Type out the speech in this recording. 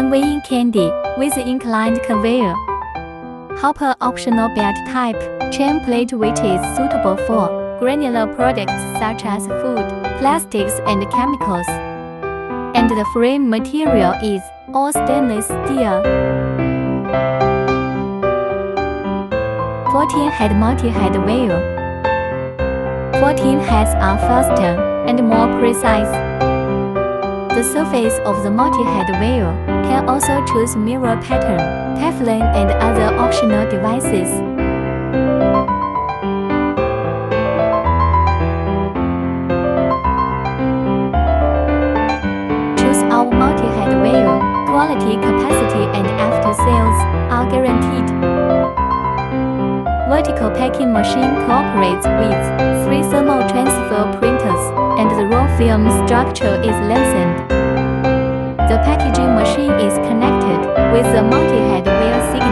weighing candy with inclined conveyor. Hopper optional belt type, chain plate which is suitable for granular products such as food, plastics and chemicals. And the frame material is all stainless steel. 14-head multi-head wheel. 14 heads are faster and more precise. The surface of the multi-head wheel can also choose mirror pattern, Teflon and other optional devices. Choose our multi-head wheel. Quality, capacity and after sales are guaranteed. Vertical packing machine cooperates with 3 thermal transfer printers, and the raw film structure is lengthened. The packaging machine is connected with the multi-head wheel signal.